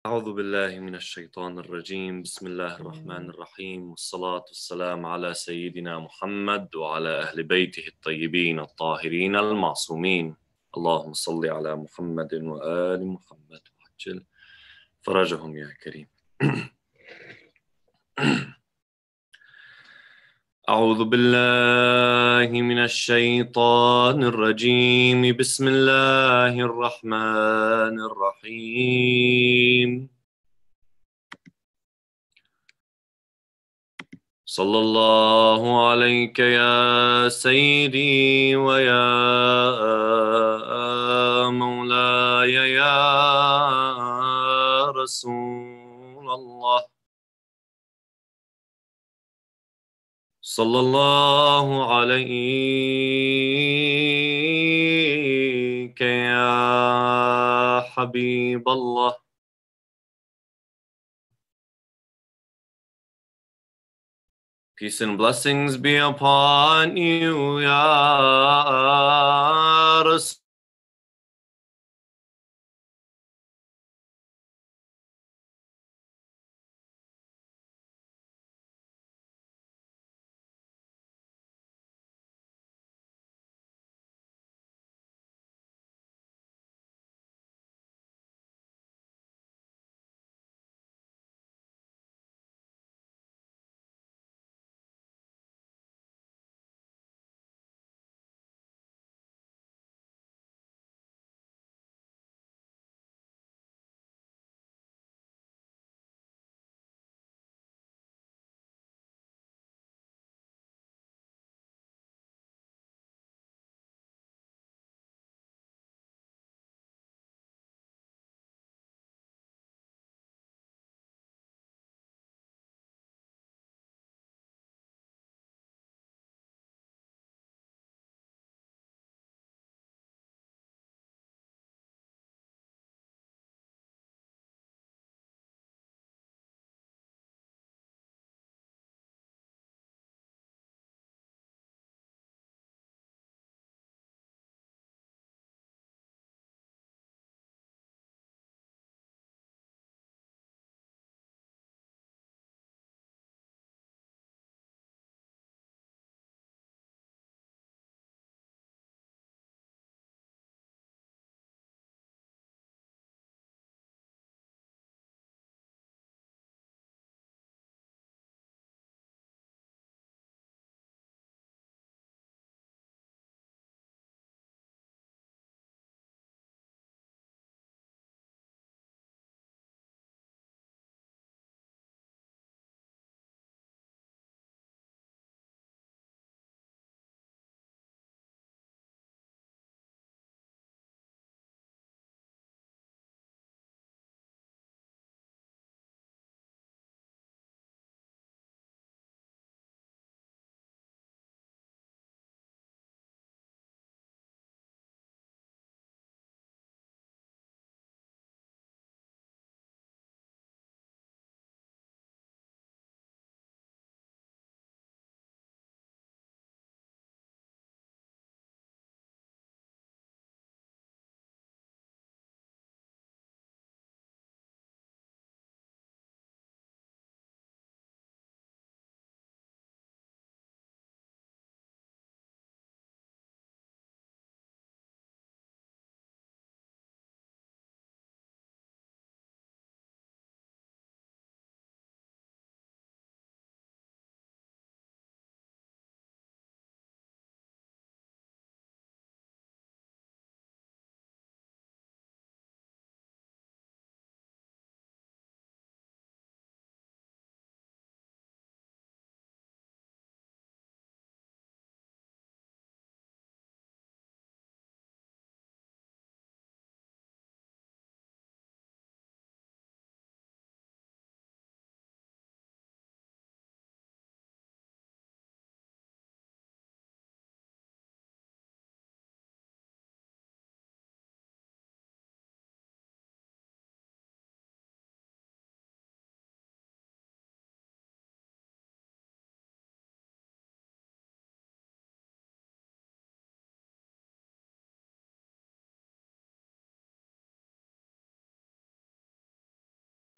أعوذ بالله من الشيطان الرجيم. بسم الله الرحمن الرحيم، والصلاة والسلام على سيدنا محمد وعلى أهل بيته الطيبين الطاهرين المعصومين. اللهم صل على محمد وآل محمد وعجل فرجهم يا كريم. أعوذ بالله من الشيطان الرجيم. بسم الله الرحمن الرحيم. صلى الله عليك يا سيدي ويا مولاي يا رسول الله. صلى الله عليك يا حبيب الله. Peace and blessings be upon you, Ya Rasul.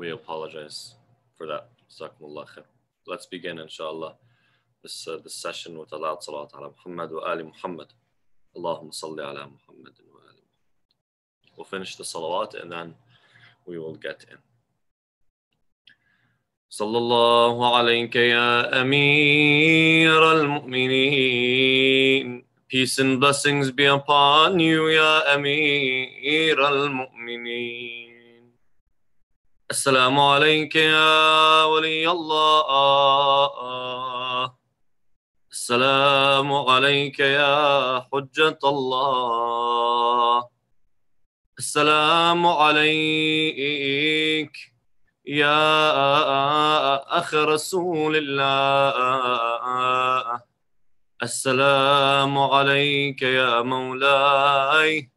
We apologize for that. Jazakumullah khair. Let's begin, inshallah, this session with a loud salat ala Muhammad wa ali Muhammad. Allahumma salli ala Muhammad wa ali Muhammad. We'll finish the salawat and then we will get in. Sallallahu alayka ya Amir al-Mu'mineen. Peace and blessings be upon you, ya Amir al-Mu'mineen. Assalamu alayka ya Wali Allah. Assalamu alayka ya Hujjat Allah. Assalamu alayk ya Akh Rasulillah. Assalamu alayka ya Mawlay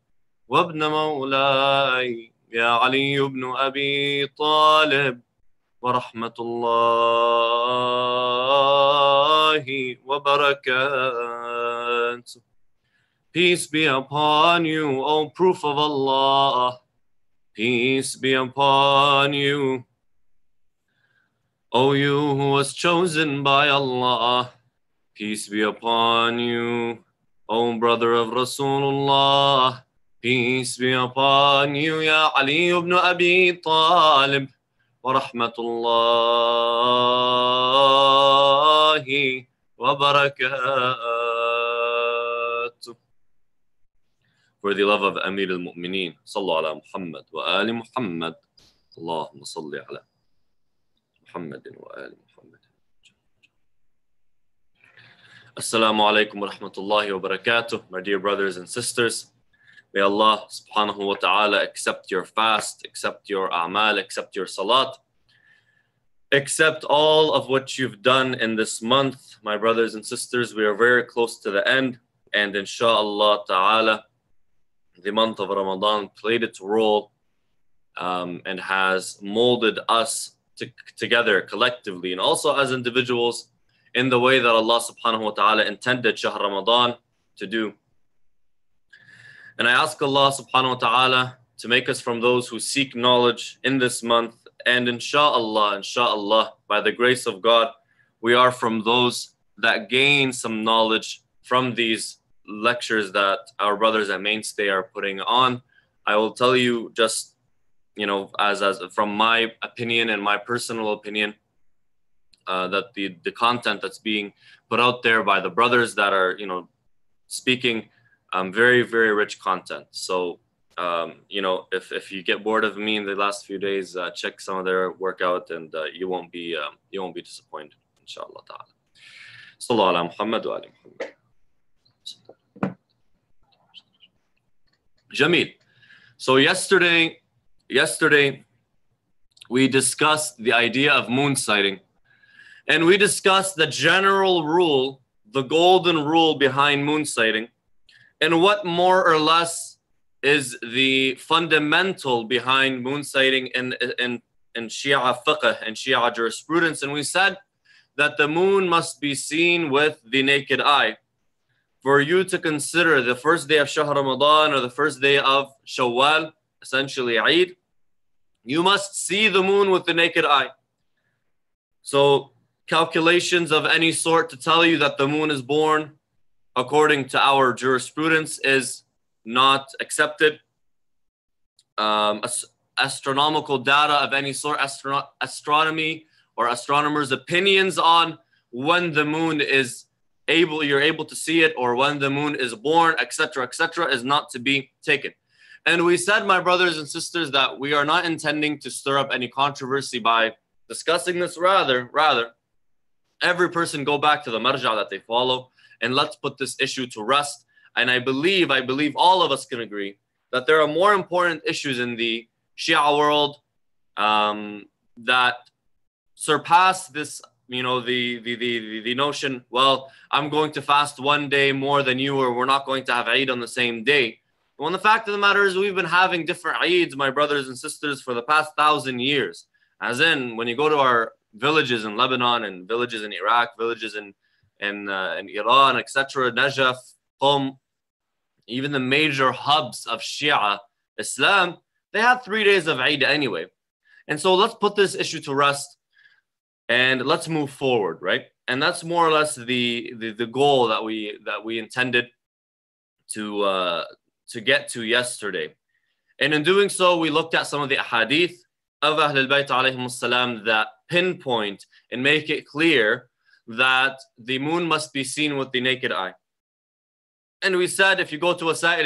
wa ibn Mawlay ya Ali ibn Abi Talib wa rahmatullahi wa barakatuh. Peace be upon you, O proof of Allah. Peace be upon you, O you who was chosen by Allah. Peace be upon you, O brother of Rasulullah. Peace be upon you, Ya Ali ibn Abi Talib. Wa rahmatullahi wa barakatuh. For the love of Amir al-Mu'mineen, sallu ala Muhammad wa ali Muhammad. Allahumma salli ala Muhammadin wa ali Muhammad. Assalamu alaikum wa rahmatullahi wa barakatuh. My dear brothers and sisters, may Allah subhanahu wa ta'ala accept your fast, accept your a'mal, accept your salat, accept all of what you've done in this month. My brothers and sisters, we are very close to the end, and inshallah ta'ala, the month of Ramadan played its role and has molded us together collectively and also as individuals in the way that Allah subhanahu wa ta'ala intended Shahr Ramadan to do. And I ask Allah subhanahu wa ta'ala to make us from those who seek knowledge in this month, and inshallah, by the grace of God, we are from those that gain some knowledge from these lectures that our brothers at Mainstay are putting on. I will tell you just, as from my opinion and my personal opinion, that the content that's being put out there by the brothers that are, speaking, very, very rich content. So, if you get bored of me in the last few days, check some of their workout, and you won't be disappointed, inshallah ta'ala. Sallallahu ala Muhammad wa ali Muhammad. Jameel. So yesterday we discussed the idea of moon sighting, and we discussed the general rule, the golden rule behind moon sighting, and what more or less is the fundamental behind moon sighting in Shia fiqh and Shia jurisprudence. And we said that the moon must be seen with the naked eye. For you to consider the first day of Shahr Ramadan or the first day of Shawwal, essentially Eid, you must see the moon with the naked eye. So calculations of any sort to tell you that the moon is born according to our jurisprudence is not accepted. Astronomical data of any sort, astronomy or astronomers' opinions on when the moon is you're able to see it, or when the moon is born, etc., is not to be taken. And we said, my brothers and sisters, that we are not intending to stir up any controversy by discussing this. Rather, every person go back to the marja that they follow, and let's put this issue to rest. And I believe all of us can agree that there are more important issues in the Shia world that surpass this, the notion, well, I'm going to fast one day more than you, or we're not going to have Eid on the same day. When the fact of the matter is, we've been having different Eids, my brothers and sisters, for the past 1,000 years. As in, when you go to our villages in Lebanon and villages in Iraq, villages in Iran, etc., Najaf, Qom, even the major hubs of Shia Islam, they have 3 days of Eid anyway. And so let's put this issue to rest and let's move forward, right? And that's more or less the goal that we intended to get to yesterday. And in doing so, we looked at some of the ahadith of Ahlul Bayt alayhim salam that pinpoint and make it clear that the moon must be seen with the naked eye. And we said, if you go to Wasail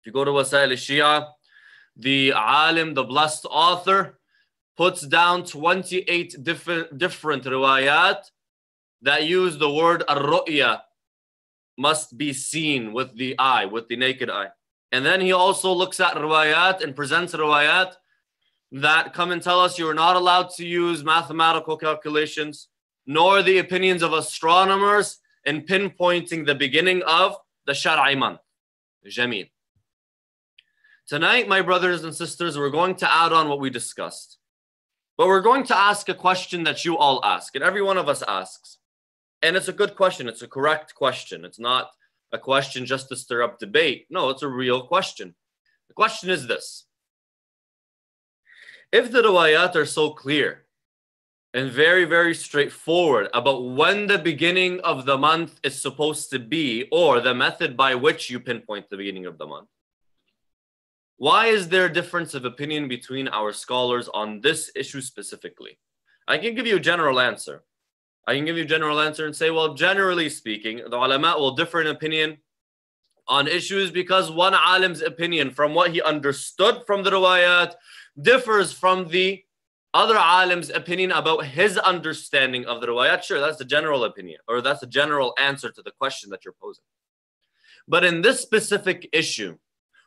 al-Shia, the alim, the blessed author, puts down 28 different riwayat that use the word ar-ru'ya, must be seen with the eye, with the naked eye. And then he also looks at riwayat and presents riwayat that come and tell us you're not allowed to use mathematical calculations, nor the opinions of astronomers in pinpointing the beginning of the Shar'i month. Jameel. Tonight, my brothers and sisters, we're going to add on what we discussed. But we're going to ask a question that you all ask, and every one of us asks. And it's a good question. It's a correct question. It's not a question just to stir up debate. No, it's a real question. The question is this. If the riwayat are so clear and very, very straightforward about when the beginning of the month is supposed to be, or the method by which you pinpoint the beginning of the month, why is there a difference of opinion between our scholars on this issue specifically? I can give you a general answer. And say, well, generally speaking, the ulama will differ in opinion on issues because one alim's opinion from what he understood from the riwayat differs from the other alim's opinion about his understanding of the riwayat. Sure, that's the general opinion, or that's the general answer to the question that you're posing. But in this specific issue,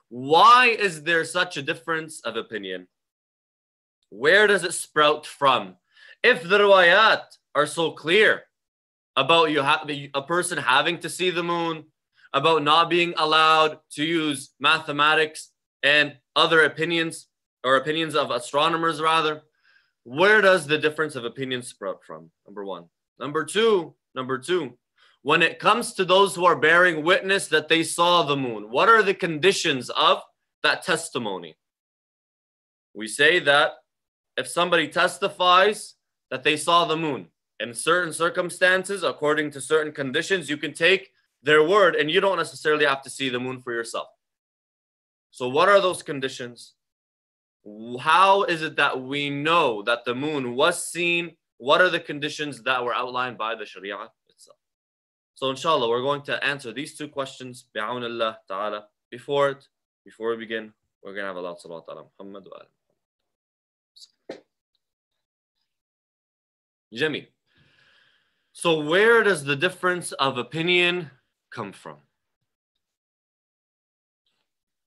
why is there such a difference of opinion? Where does it sprout from? If the riwayat are so clear about a person having to see the moon, about not being allowed to use mathematics and other opinions, or opinions of astronomers rather, where does the difference of opinion sprout from? Number one. Number two, when it comes to those who are bearing witness that they saw the moon, what are the conditions of that testimony? We say that if somebody testifies that they saw the moon in certain circumstances, according to certain conditions, you can take their word and you don't necessarily have to see the moon for yourself. So what are those conditions? How is it that we know that the moon was seen? What are the conditions that were outlined by the Sharia itself? So inshallah, we're going to answer these two questions bi'awnillah ta'ala. Before we begin, we're going to have a lot of salawat ala Muhammad wa ala. Jameel. So where does the difference of opinion come from?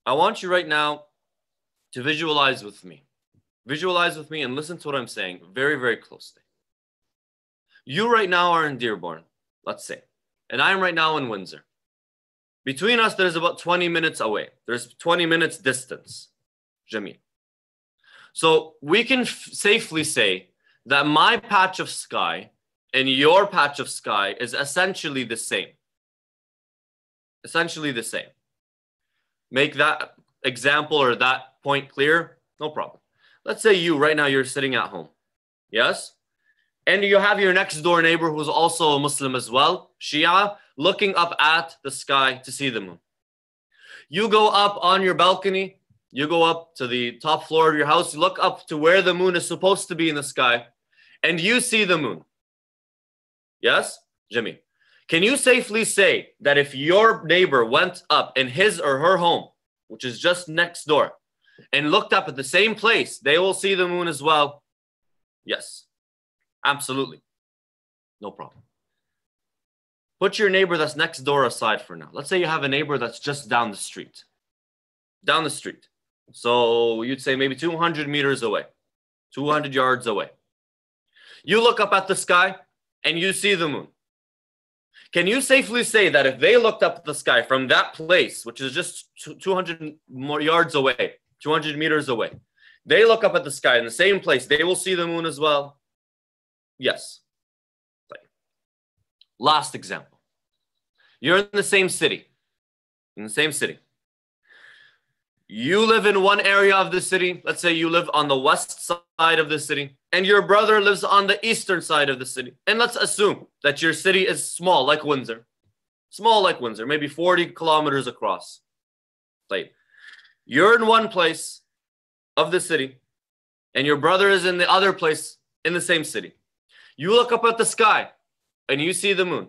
I want you right now to visualize with me. Visualize with me and listen to what I'm saying very, very closely. You right now are in Dearborn, let's say, and I'm right now in Windsor. Between us, there's about 20 minutes away. There's 20 minutes distance. Jameel. So we can safely say that my patch of sky and your patch of sky is essentially the same. Essentially the same. Make that example or that point clear? No problem. Let's say you, right now, you're sitting at home. Yes? And you have your next door neighbor who's also a Muslim as well, Shia, looking up at the sky to see the moon. You go up on your balcony, you go up to the top floor of your house, you look up to where the moon is supposed to be in the sky, and you see the moon. Yes? Jameel. Can you safely say that if your neighbor went up in his or her home, which is just next door, and looked up at the same place, they will see the moon as well? Yes. Absolutely. No problem. Put your neighbor that's next door aside for now. Let's say you have a neighbor that's just down the street. Down the street. So you'd say maybe 200 meters away, 200 yards away. You look up at the sky and you see the moon. Can you safely say that if they looked up at the sky from that place, which is just 200 more yards away, 200 meters away, they look up at the sky in the same place, they will see the moon as well? Yes. Last example. You're in the same city. You live in one area of the city. Let's say you live on the west side of the city, and your brother lives on the eastern side of the city. And let's assume that your city is small, like Windsor. Small like Windsor, maybe 40 kilometers across. Like, you're in one place of the city, and your brother is in the other place in the same city. You look up at the sky, and you see the moon.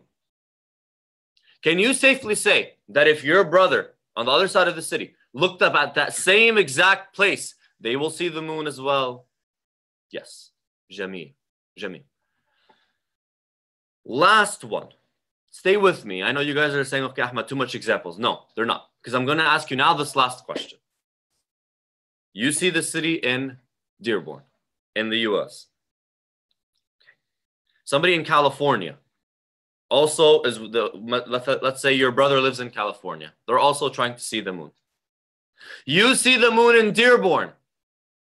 Can you safely say that if your brother on the other side of the city looked up at that same exact place, they will see the moon as well? Yes. Jameel. Jameel. Last one. Stay with me. I know you guys are saying, okay, Ahmad, too much examples. No, they're not. Because I'm going to ask you now this last question. You see the city in Dearborn, in the US. Somebody in California also is let's say your brother lives in California. They're also trying to see the moon. You see the moon in Dearborn.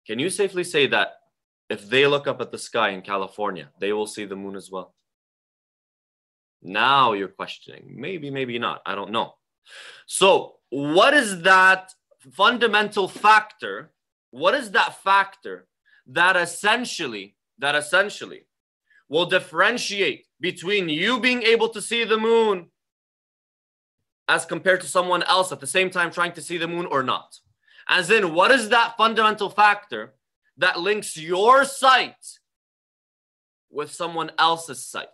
Can you safely say that if they look up at the sky in California, they will see the moon as well? Now you're questioning. Maybe, maybe not. I don't know. So what is that fundamental factor? What is that factor that essentially will differentiate between you being able to see the moon as compared to someone else at the same time trying to see the moon or not? As in, what is that fundamental factor that links your sight with someone else's sight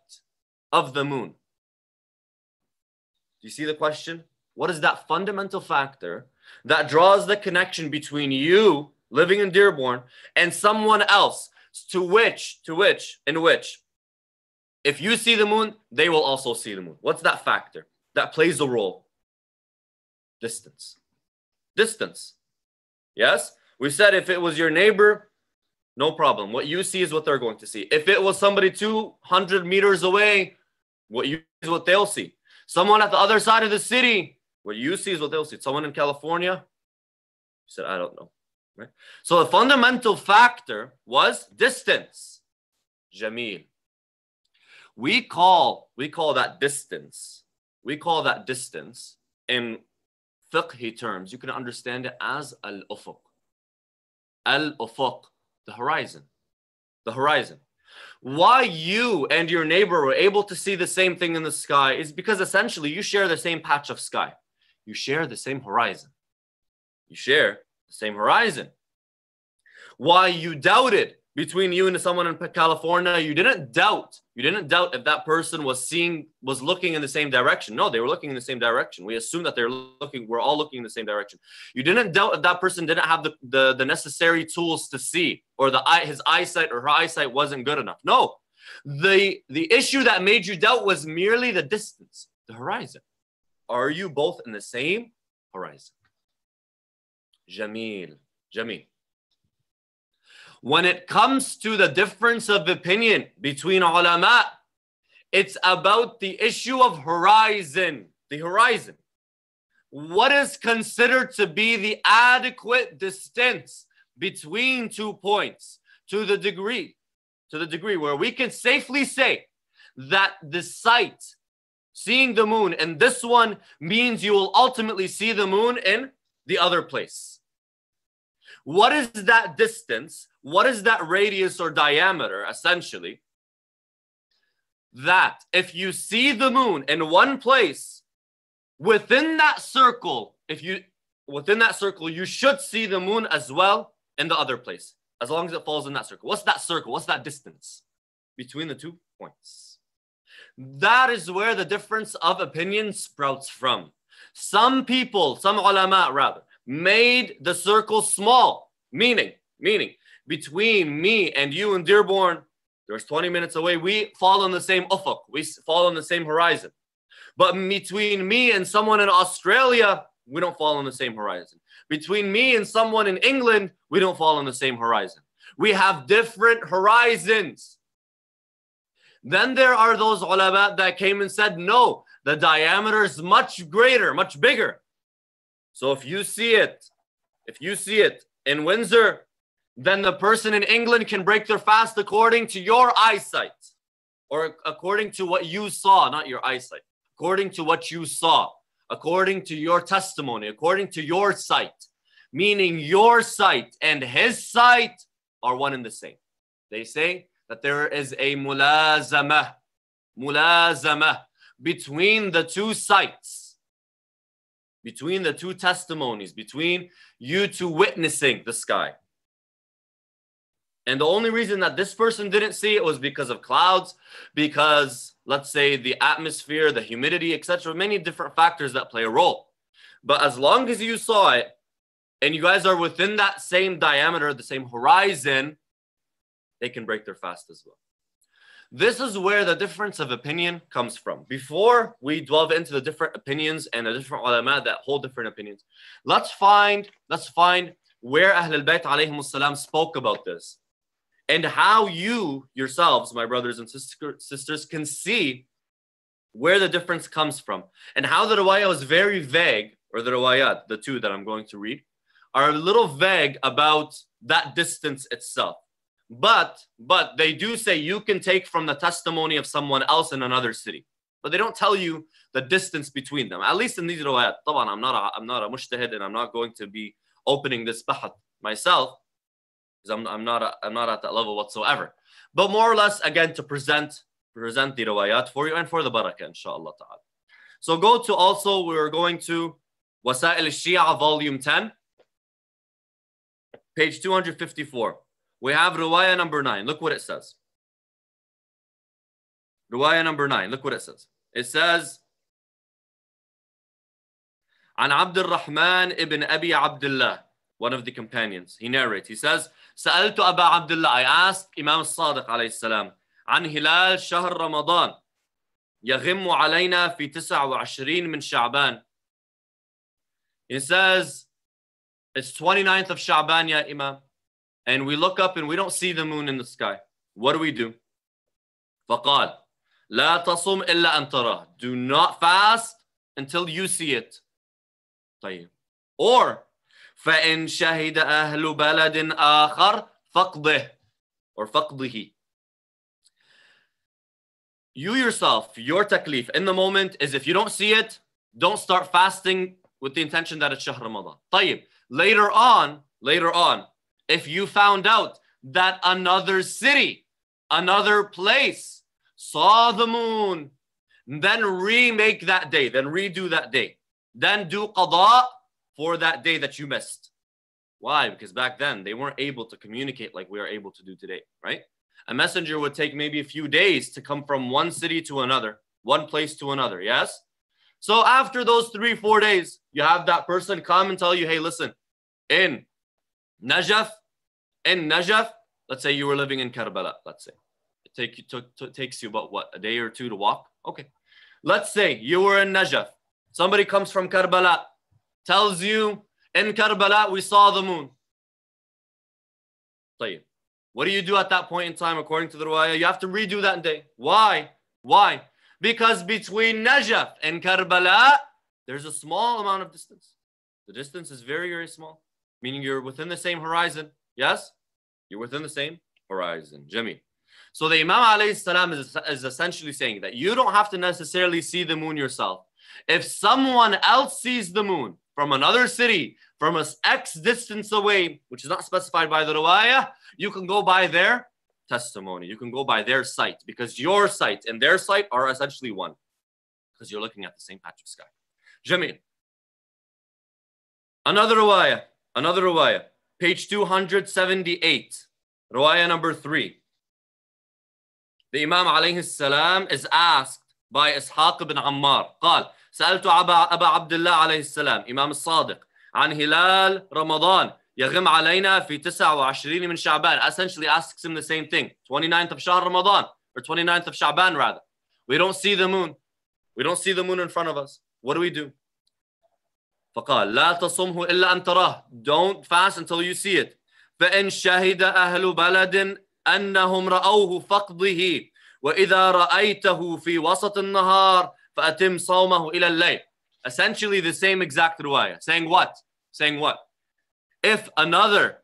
of the moon? Do you see the question? What is that fundamental factor that draws the connection between you living in Dearborn and someone else in which if you see the moon, they will also see the moon? What's that factor that plays a role? Distance. Distance. Yes? We said if it was your neighbor, no problem. What you see is what they're going to see. If it was somebody 200 meters away, what you see is what they'll see. Someone at the other side of the city, what you see is what they'll see. Someone in California, you said, I don't know. Right? So the fundamental factor was distance. Jameel. We call that distance. We call that distance in fiqhi terms. You can understand it as al-ufuq. Al-ufuq, the horizon. The horizon. Why you and your neighbor were able to see the same thing in the sky is because essentially you share the same patch of sky. You share the same horizon. You share the same horizon. Why you doubted between you and someone in California, you didn't doubt if that person was looking in the same direction. No, they were looking in the same direction. We assume that we're all looking in the same direction. You didn't doubt if that person didn't have the necessary tools to see, or his eyesight or her eyesight wasn't good enough. No, the issue that made you doubt was merely the distance, the horizon. Are you both in the same horizon? Jameel, Jameel. When it comes to the difference of opinion between ulama, it's about the issue of horizon, the horizon. What is considered to be the adequate distance between 2 points to the degree where we can safely say that the sight, seeing the moon in this one means you will ultimately see the moon in the other place. What is that distance? What is that radius or diameter, essentially? That if you see the moon in one place, within that circle, you should see the moon as well in the other place, as long as it falls in that circle. What's that circle? What's that distance between the 2 points? That is where the difference of opinion sprouts from. Some people, some ulama rather, made the circle small, meaning between me and you in Dearborn, there's 20 minutes away, we fall on the same ufuq, we fall on the same horizon. But between me and someone in Australia, we don't fall on the same horizon. Between me and someone in England, we don't fall on the same horizon. We have different horizons. Then there are those ulama that came and said, no, the diameter is much greater, much bigger. So if you see it in Windsor, then the person in England can break their fast according to your eyesight, or according to what you saw, not your eyesight, according to what you saw, according to your testimony, according to your sight. meaning your sight and his sight are one and the same. They say that there is a mulazamah between the two sights, between the two testimonies, between you two witnessing the sky. And the only reason that this person didn't see it was because of clouds, because, let's say, the atmosphere, the humidity, etc., many different factors that play a role. But as long as you saw it, and you guys are within that same diameter, the same horizon, they can break their fast as well. This is where the difference of opinion comes from. Before we delve into the different opinions and the different ulama that hold different opinions, let's find where Ahl al-Bayt alayhim as-salam spoke about this, and how you yourselves, my brothers and sisters, can see where the difference comes from, and how the riwayah was very vague, or the riwayat, the two that I'm going to read, are a little vague about that distance itself. But they do say you can take from the testimony of someone else in another city. But they don't tell you the distance between them. At least in these riwayat. طبعا, I'm not a mushtahid, and I'm not going to be opening this bahath myself, because I'm not at that level whatsoever. But more or less, again, to present the riwayat for you and for the barakah, inshallah ta'ala. So go to also, we're going to Wasa'il al-Shia, volume 10, page 254. We have riwayah number 9. Look what it says. Riwayah number 9. Look what it says. It says, عن عبد الرحمن ابن أبي عبد الله, one of the companions. He narrates. He says, سألت أبا عبد الله, I asked Imam الصادق عليه السلام, عن هلال شهر رمضان يغم علينا في 29 من شعبان. He says, it's 29th of Sha'ban, ya Imam. And we look up and we don't see the moon in the sky. What do we do? فقال لا تصم إلا أن تراه. Do not fast until you see it. طيب. Or فإن شهد أهل بلد آخر فقده, or فقده. You yourself, your taklif in the moment is, if you don't see it, don't start fasting with the intention that it's Shahr Ramadan. طيب. Later on, if you found out that another city, another place saw the moon, then remake that day, then redo that day. Then do qada for that day that you missed. Why? Because back then they weren't able to communicate like we are able to do today, right? A messenger would take maybe a few days to come from one city to another, one place to another, yes? So after those 3-4 days, you have that person come and tell you, hey, listen, in Najaf, let's say you were living in Karbala, let's say. It takes you about, what, a day or two to walk? Okay. Let's say you were in Najaf. Somebody comes from Karbala, tells you, in Karbala, we saw the moon. طيب. What do you do at that point in time according to the riwayah? You have to redo that day. Why? Because between Najaf and Karbala, there's a small amount of distance. The distance is very, very small. Meaning you're within the same horizon. Yes? You're within the same horizon. Jameel. So the Imam alayhi salam is essentially saying that you don't have to necessarily see the moon yourself. If someone else sees the moon from another city, from an X distance away, which is not specified by the riwayah, you can go by their testimony. You can go by their sight, because your sight and their sight are essentially one, because you're looking at the same patch of sky. Jameel. Another riwayah, page 278, riwayah number 3. The Imam alayhi salam is asked by Ishaq ibn Ammar. قال سألت أبا عبد الله عليه السلام إمام الصادق عن هلال رمضان يغم علينا في 29 من شعبان. Essentially asks him the same thing. 29th of Shahr Ramadan, or 29th of Sha'ban rather. We don't see the moon. We don't see the moon in front of us. What do we do? فقال لا تصمه إلا أن تراه. Don't fast until you see it. فإن شهد أهل بلد أنهم رأوه فقده وإذا رأيته في وسط النهار فأتم صومه إلى الليل. Essentially the same exact riwayah. Saying what? If another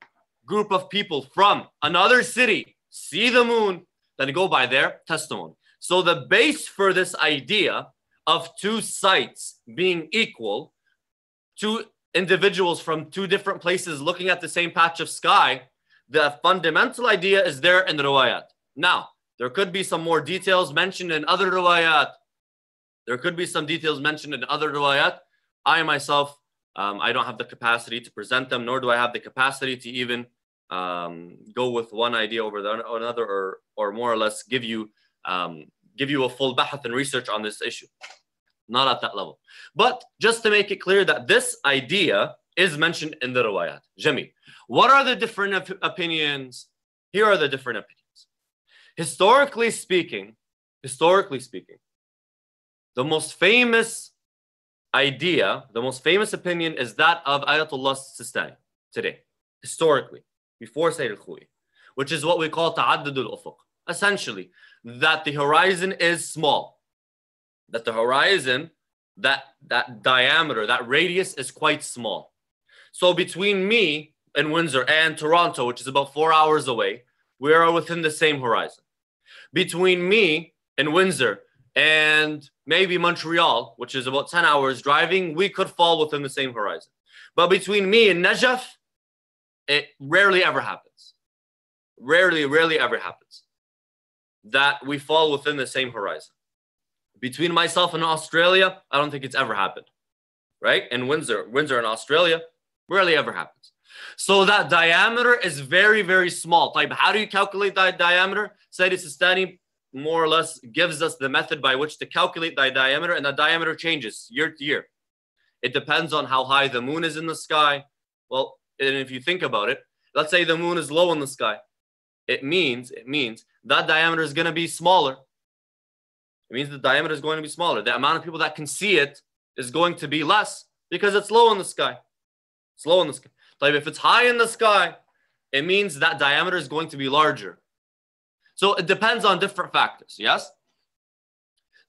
group of people from another city see the moon, then go by their testimony. So the base for this idea of two sights being equal, two individuals from two different places looking at the same patch of sky, the fundamental idea is there in the riwayat. Now, there could be some more details mentioned in other riwayat. I myself, I don't have the capacity to present them, nor do I have the capacity to even go with one idea over another, or more or less give you a full bahath and research on this issue. Not at that level. But just to make it clear that this idea is mentioned in the riwayat. Jamil. What are the different opinions? Here are the different opinions. Historically speaking, the most famous idea, the most famous opinion is that of Ayatollah Sistani today, historically, before Sayyid al-Khou'i, which is what we call ta'addud al-ufuq. Essentially, that the horizon is small. That the horizon, that diameter, that radius is quite small. So between me and Windsor and Toronto, which is about 4 hours away, we are within the same horizon. Between me and Windsor and maybe Montreal, which is about 10 hours driving, we could fall within the same horizon. But between me and Najaf, it rarely ever happens. Rarely ever happens that we fall within the same horizon. Between myself and Australia, I don't think it's ever happened, right? And Windsor and Australia, rarely ever happens. So that diameter is very, very small. How do you calculate that diameter? Sayyid Sistani more or less gives us the method by which to calculate that diameter, and the diameter changes year to year. It depends on how high the moon is in the sky. Well, and if you think about it, let's say the moon is low in the sky. It means that diameter is going to be smaller. It means the diameter is going to be smaller. The amount of people that can see it is going to be less because it's low in the sky. It's low in the sky. Like if it's high in the sky, it means that diameter is going to be larger. So it depends on different factors, yes?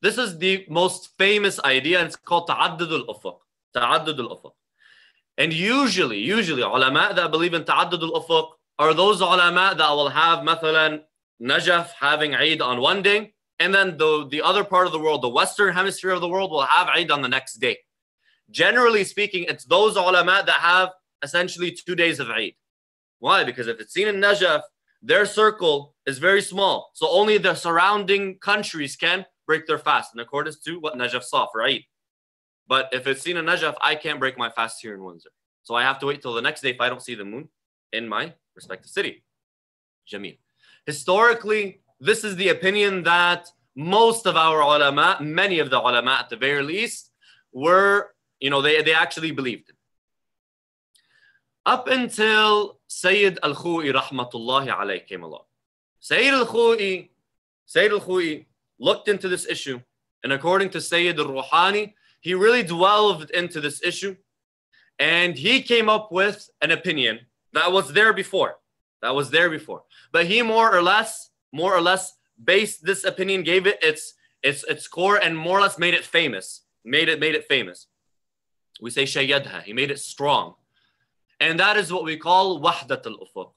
This is the most famous idea, and it's called ta'addud al-ufuq. Ta'addud al-ufuq. And usually, ulama that believe in ta'addud al-ufuq are those ulama that will have, mathalan, Najaf having Eid on one day, and then the other part of the world, the Western hemisphere of the world, will have Eid on the next day. Generally speaking, it's those ulama that have essentially 2 days of Eid. Why? Because if it's seen in Najaf, their circle is very small. So only the surrounding countries can break their fast in accordance to what Najaf saw for Eid. But if it's seen in Najaf, I can't break my fast here in Windsor. So I have to wait till the next day if I don't see the moon in my respective city. Jameel. Historically, this is the opinion that most of our ulama, many of the ulama at the very least, were, they actually believed in. Up until Sayyid al-Khou'i rahmatullahi alayhi came along. Sayyid al-Khou'i looked into this issue, and according to Sayyid al-Ruhani, he really delved into this issue, and he came up with an opinion that was there before. But he more or less based this opinion, gave it its core, and more or less made it famous. Made it famous. We say shayyadha. He made it strong. And that is what we call wahdat al-ufuq,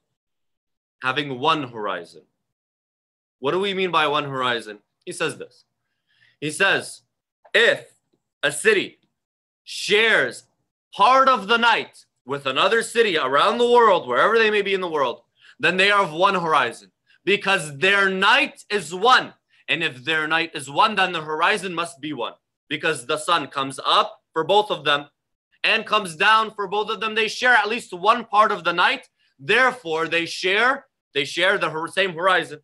having one horizon. What do we mean by one horizon? He says this. He says, if a city shares part of the night with another city around the world, wherever they may be in the world, then they are of one horizon, because their night is one. And if their night is one, then the horizon must be one, because the sun comes up for both of them and comes down for both of them. They share at least one part of the night. Therefore, they share the same horizon.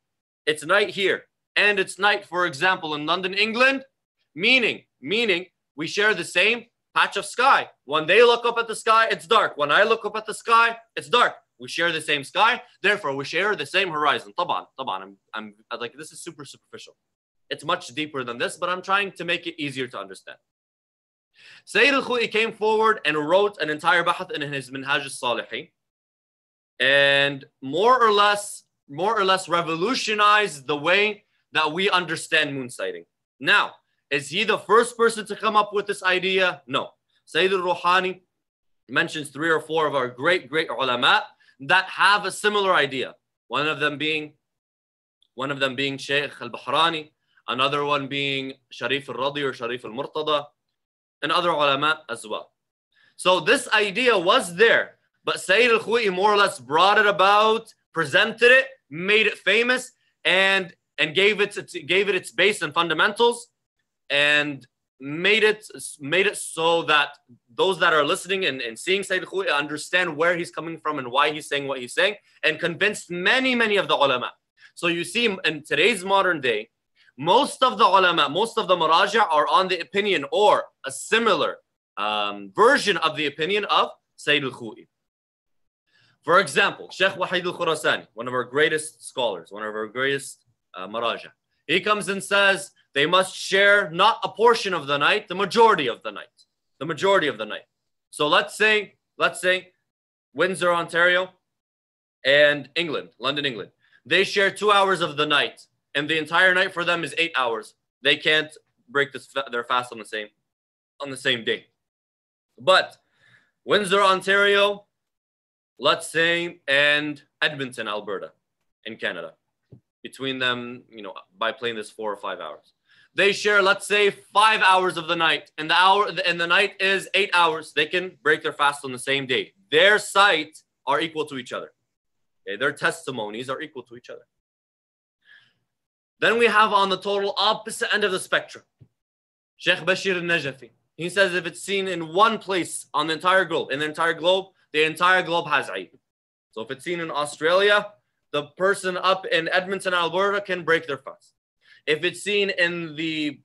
It's night here, and it's night, for example, in London, England, meaning we share the same patch of sky. When they look up at the sky, it's dark. When I look up at the sky, it's dark. We share the same sky. Therefore, we share the same horizon. Taban. I'm like, this is super superficial. It's much deeper than this, but I'm trying to make it easier to understand. Sayyid al-Khou'i came forward and wrote an entire bahath in his Minhaj al-Salihin, and more or less revolutionized the way that we understand moon sighting. Now, is he the first person to come up with this idea? No. Sayyid al-Ruhani mentions 3 or 4 of our great ulama that have a similar idea. One of them being Sheikh al-Bahrani, another one being Sharif al-Radi or Sharif al-Murtada, and other ulama as well. So this idea was there, but Sayyid al-Khou'i more or less brought it about, presented it, made it famous, and gave it its base and fundamentals, and made it so that those that are listening and seeing Sayyid al-Khou'i understand where he's coming from and why he's saying what he's saying, and convinced many of the ulama. So you see, in today's modern day, most of the ulama, most of the maraja are on the opinion or a similar version of the opinion of Sayyid al-Khou'i. For example, Sheikh Wahid al-Khurasani, one of our greatest scholars, one of our greatest maraja, he comes and says they must share not a portion of the night, the majority of the night. The majority of the night. So let's say Windsor, Ontario, and England, London, England. They share 2 hours of the night, and the entire night for them is 8 hours. They can't break their fast on the same day. But Windsor, Ontario, let's say, and Edmonton, Alberta, in Canada, between them, by plane, there's 4 or 5 hours. They share, let's say, 5 hours of the night, and the night is 8 hours. They can break their fast on the same day. Their sight are equal to each other. Okay? Their testimonies are equal to each other. Then we have on the total opposite end of the spectrum, Sheikh Bashir al-Najafi. He says if it's seen in one place on the entire globe, the entire globe has Eid. So if it's seen in Australia, the person up in Edmonton, Alberta can break their fast. If it's seen in the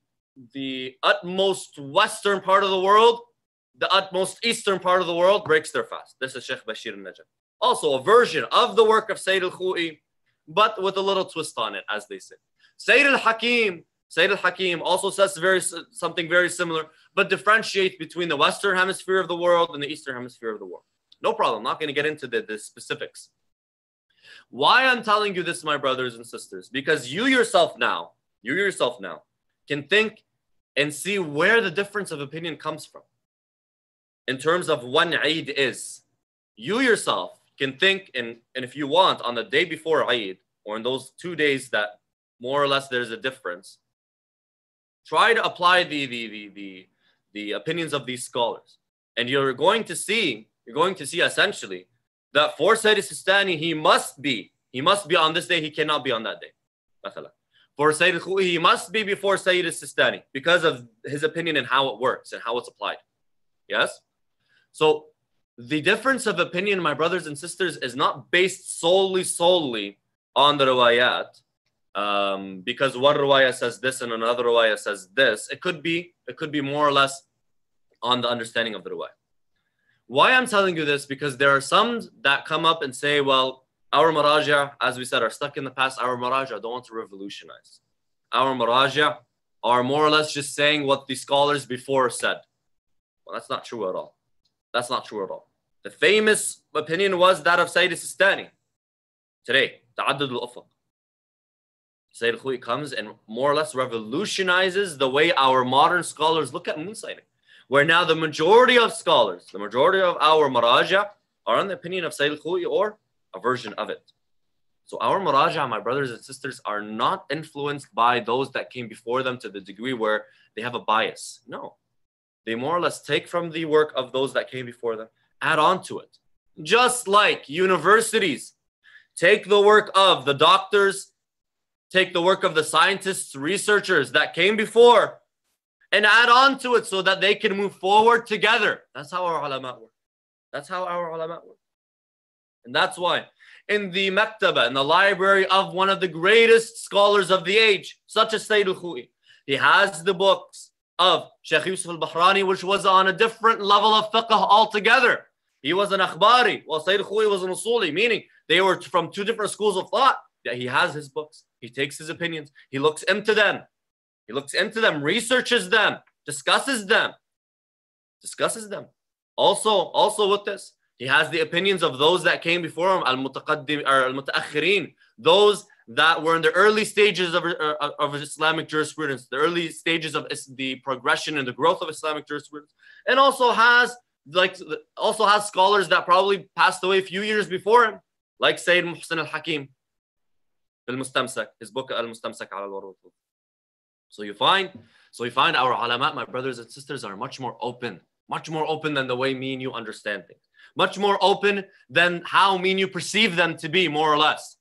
utmost western part of the world, the utmost eastern part of the world breaks their fast. This is Sheikh Bashir al-Najafi. Also a version of the work of Sayyid al-Khou'i, but with a little twist on it, as they say. Sayyid al-Hakim also says something very similar, but differentiates between the Western hemisphere of the world and the Eastern hemisphere of the world. No problem. I'm not going to get into the specifics. Why I'm telling you this, my brothers and sisters, because you yourself now can think and see where the difference of opinion comes from in terms of when Eid is. You yourself can think, and if you want, on the day before Eid, or in those 2 days that more or less there's a difference, try to apply the opinions of these scholars. And you're going to see essentially that for Sayyid Sistani, he must be on this day, he cannot be on that day. For Sayyid al-Khou'i, he must be before Sayyid Sistani because of his opinion and how it works and how it's applied. Yes? So the difference of opinion, my brothers and sisters, is not based solely on the riwayat, because one riwayah says this and another riwayah says this. It could be more or less on the understanding of the riwayah. Why I'm telling you this? Because there are some that come up and say, well, our maraja, as we said, are stuck in the past. Our maraja don't want to revolutionize. Our maraja are more or less just saying what the scholars before said. Well, that's not true at all. That's not true at all. The famous opinion was that of Sayyid Sistani. Today, Ta'addud al-Ufuq. Sayyid al-Khou'i comes and more or less revolutionizes the way our modern scholars look at moon sighting. Where now the majority of scholars, the majority of our maraja are on the opinion of Sayyid al-Khou'i or a version of it. So our maraja, my brothers and sisters, are not influenced by those that came before them to the degree where they have a bias. No. They more or less take from the work of those that came before them, add on to it. Just like universities take the work of the doctors, take the work of the scientists, researchers that came before, and add on to it so that they can move forward together. That's how our ulama work. That's how our ulama work. And that's why in the maktaba, in the library of one of the greatest scholars of the age, such as Sayyid al-Khou'i, he has the books of Sheikh Yusuf al-Bahrani, which was on a different level of fiqh altogether. He was an akhbari, while Sayyid al-Khou'i was an usuli, meaning they were from two different schools of thought. Yeah, he has his books. He takes his opinions. He looks into them. Researches them, discusses them. Also with this, he has the opinions of those that came before him, al-mutaqaddim or al-mutaakhirin, those that were in the early stages of Islamic jurisprudence, the early stages of the progression and the growth of Islamic jurisprudence, and also has scholars that probably passed away a few years before him, like Sayyid Muhsin al-Hakim, al-Mustamsak, his book al-Mustamsak ala al-Warud. So you find our ulama, my brothers and sisters, are much more open. Much more open than the way me and you understand things. Much more open than how me and you perceive them to be, more or less.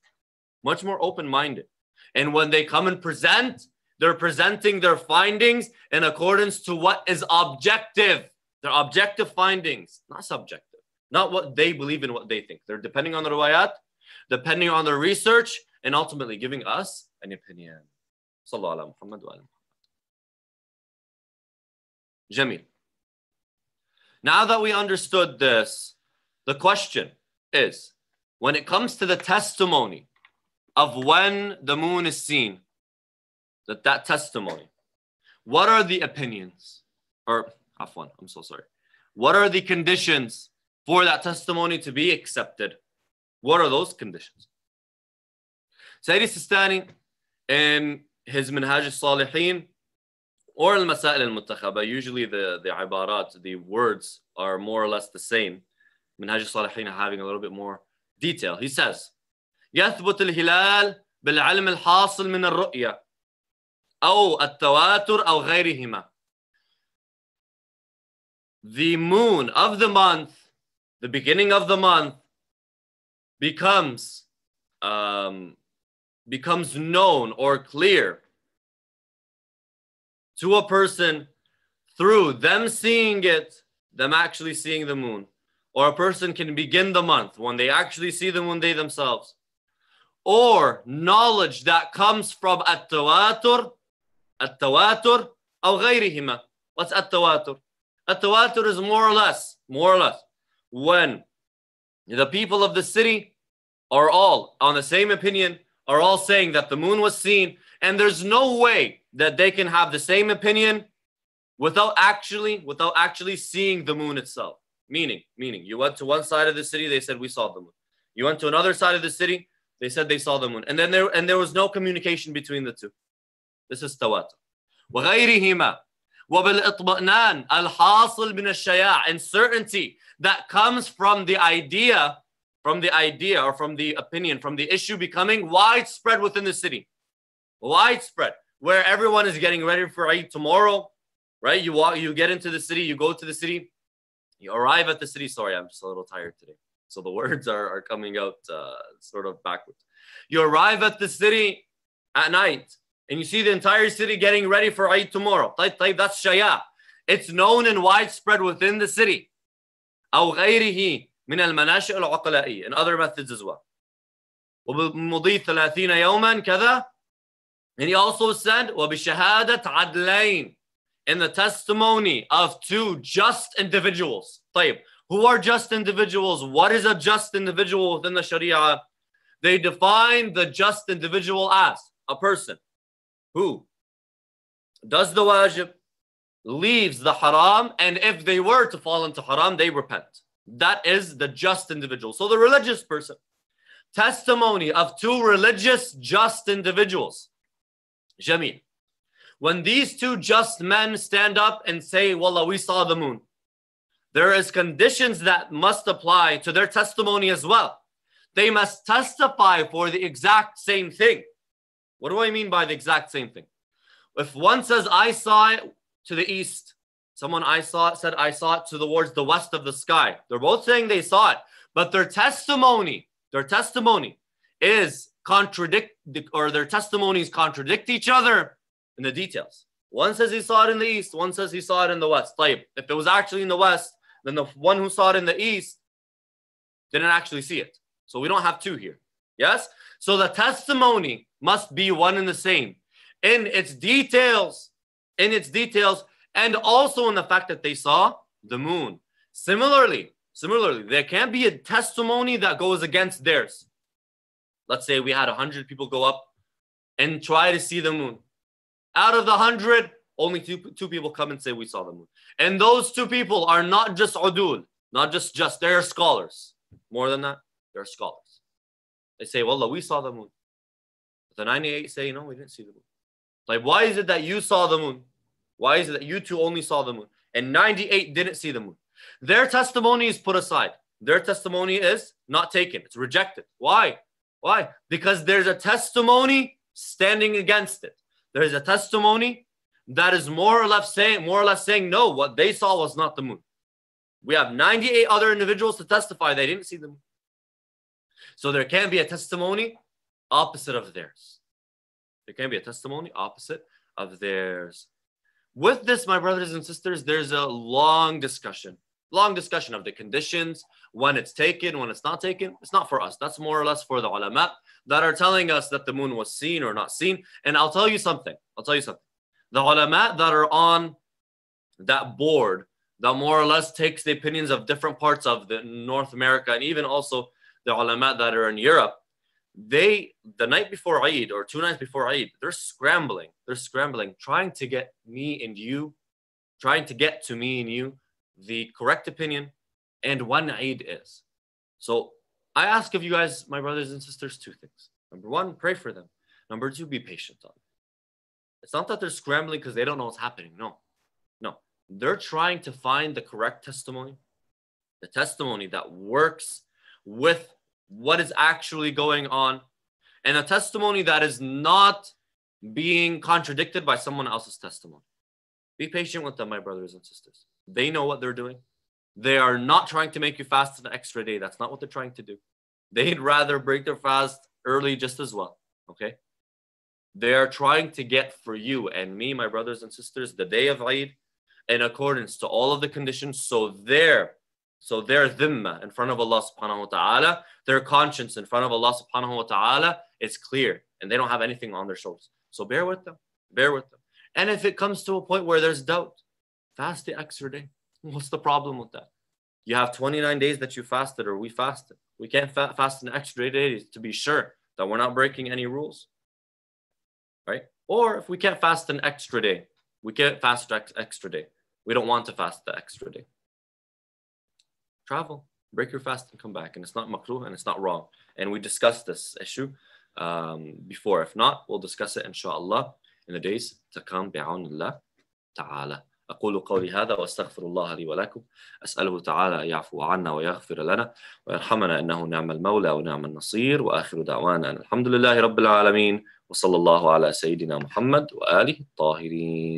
Much more open-minded. And when they come and present, they're presenting their findings in accordance to what is objective. They're objective findings, not subjective. Not what they believe in, what they think. They're depending on the riwayat, depending on their research, and ultimately giving us an opinion. Sallallahu ala Muhammad wa ala Muhammad. Jamil. Now that we understood this, the question is, when it comes to the testimony of when the moon is seen, that testimony, what are the opinions? Or, afwan, I'm so sorry. What are the conditions for that testimony to be accepted? What are those conditions? Sayyidi Sistani, in his Minhaj al-Salihin, or al-Masail al-Muntakhaba, usually the ibarat, the words are more or less the same. Minhaj al-Salihin having a little bit more detail. He says, يثبت الهلال بالعلم الحاصل من الرؤية أو التواتر أو غيرهما. The moon of the month, the beginning of the month, becomes known or clear to a person through them seeing it, them actually seeing the moon. Or a person can begin the month when they actually see the moon they themselves. Or knowledge that comes from التواتر أو غيرهما. What's التواتر? التواتر is more or less, when the people of the city are all on the same opinion, are all saying that the moon was seen, and there's no way that they can have the same opinion without actually seeing the moon itself. Meaning, you went to one side of the city, they said we saw the moon. You went to another side of the city, they said they saw the moon. And then there was no communication between the two. This is tawatur. وغيرهما وبالإطمئنان الحاصل من الشياع, and certainty that comes from the idea or from the opinion, from the issue becoming widespread within the city. Widespread, where everyone is getting ready for Eid tomorrow, right? You get into the city, you go to the city, you arrive at the city. Sorry, I'm just a little tired today, so the words are coming out sort of backwards. You arrive at the city at night, and you see the entire city getting ready for Eid tomorrow. That's shaya. It's known and widespread within the city. أو غيره من المناشئ العقلائية, and other methods as well. وبمضي 30 يوما كذا. And he also said وبشهادة عدلين, in the testimony of two just individuals. طيب, who are just individuals? What is a just individual within the Sharia? They define the just individual as a person who does the wajib, leaves the haram, and if they were to fall into haram, they repent. That is the just individual. So the religious person. Testimony of two religious just individuals. Jamil. When these two just men stand up and say, Wallah, we saw the moon, there is conditions that must apply to their testimony as well. They must testify for the exact same thing. What do I mean by the exact same thing? If one says, I saw it to the east, someone said, I saw it towards the west of the sky. They're both saying they saw it, but their testimonies contradict each other in the details. One says he saw it in the east, one says he saw it in the west. If it was actually in the west, then the one who saw it in the east didn't actually see it. So we don't have two here. Yes? So the testimony must be one and the same in its details, and also in the fact that they saw the moon. Similarly, there can't be a testimony that goes against theirs. Let's say we had 100 people go up and try to see the moon. Out of the 100, only two people come and say we saw the moon. And those two people are not just udul, not just, they're scholars. More than that, they're scholars. They say, Wallah, we saw the moon. But the 98 say, no, we didn't see the moon. Like, why is it that you saw the moon? Why is it that you two only saw the moon and 98 didn't see the moon? Their testimony is put aside. Their testimony is not taken. It's rejected. Why? Because there's a testimony standing against it. There is a testimony that is more or less saying, no, what they saw was not the moon. We have 98 other individuals to testify they didn't see the moon. So there can be a testimony opposite of theirs. There can be a testimony opposite of theirs. With this, my brothers and sisters, there's a long discussion of the conditions, when it's taken, when it's not taken. It's not for us. That's more or less for the ulama that are telling us that the moon was seen or not seen. And I'll tell you something. The ulama that are on that board that more or less takes the opinions of different parts of the North America and even also the ulama that are in Europe, the night before Eid or 2 nights before Eid, they're scrambling, trying to get me and you, the correct opinion and when Eid is. So I ask of you guys, my brothers and sisters, 2 things. Number 1, pray for them. Number 2, be patient on them. It's not that they're scrambling because they don't know what's happening. No. They're trying to find the correct testimony, the testimony that works with what is actually going on, and a testimony that is not being contradicted by someone else's testimony. Be patient with them, my brothers and sisters. They know what they're doing. They are not trying to make you fast an extra day. That's not what they're trying to do. They'd rather break their fast early just as well, okay? They are trying to get for you and me, my brothers and sisters, the day of Eid in accordance to all of the conditions, so their dhimma in front of Allah subhanahu wa ta'ala, their conscience in front of Allah subhanahu wa ta'ala is clear and they don't have anything on their shoulders. So bear with them. And if it comes to a point where there's doubt, fast the extra day. What's the problem with that? You have 29 days that you fasted or we fasted. We can't fast an extra day to be sure that we're not breaking any rules, right? Or if we can't fast an extra day, we can't fast extra day. We don't want to fast the extra day. Travel, break your fast and come back. And it's not makruh and it's not wrong. And we discussed this issue before. If not, we'll discuss it inshallah in the days to come بعون الله تعالى. أقول قولي هذا وأستغفر الله لي ولكم أسأله تعالى أن يعفو عنا ويغفر لنا ويرحمنا إنه نعم المولى ونعم النصير وآخر دعوانا الحمد لله رب العالمين وصلى الله على سيدنا محمد وآله الطاهرين.